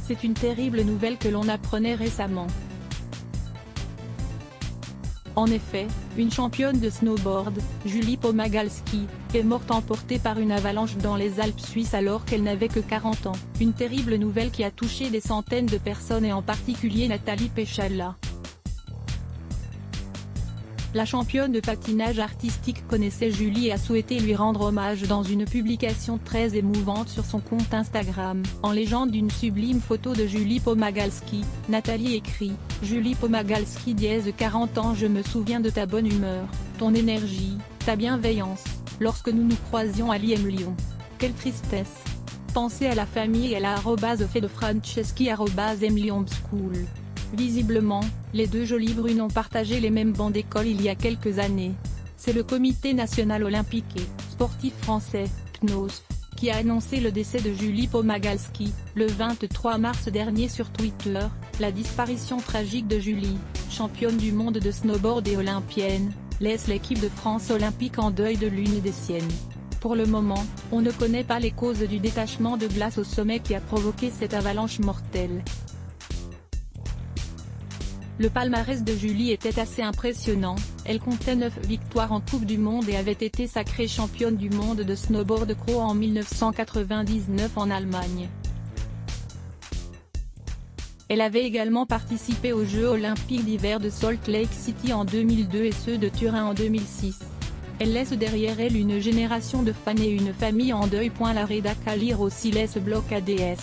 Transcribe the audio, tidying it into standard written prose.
C'est une terrible nouvelle que l'on apprenait récemment. En effet, une championne de snowboard, Julie Pomagalski, est morte emportée par une avalanche dans les Alpes suisses alors qu'elle n'avait que 40 ans. Une terrible nouvelle qui a touché des centaines de personnes et en particulier Nathalie Péchala. La championne de patinage artistique connaissait Julie et a souhaité lui rendre hommage dans une publication très émouvante sur son compte Instagram. En légende d'une sublime photo de Julie Pomagalski, Nathalie écrit « Julie Pomagalski dièse 40 ans, je me souviens de ta bonne humeur, ton énergie, ta bienveillance, lorsque nous nous croisions à l'IM Lyon. Quelle tristesse. Pensez à la famille et à la @fedefranceschi @mlyongschool. » Visiblement, les deux jolies brunes ont partagé les mêmes bancs d'école il y a quelques années. C'est le Comité national olympique et sportif français, CNOSF, qui a annoncé le décès de Julie Pomagalski, le 23 mars dernier sur Twitter. La disparition tragique de Julie, championne du monde de snowboard et olympienne, laisse l'équipe de France olympique en deuil de l'une des siennes. Pour le moment, on ne connaît pas les causes du détachement de glace au sommet qui a provoqué cette avalanche mortelle. Le palmarès de Julie était assez impressionnant, elle comptait 9 victoires en Coupe du Monde et avait été sacrée championne du monde de snowboard cross en 1999 en Allemagne. Elle avait également participé aux Jeux olympiques d'hiver de Salt Lake City en 2002 et ceux de Turin en 2006. Elle laisse derrière elle une génération de fans et une famille en deuil. La rédac à lire aussi laisse bloc ADS.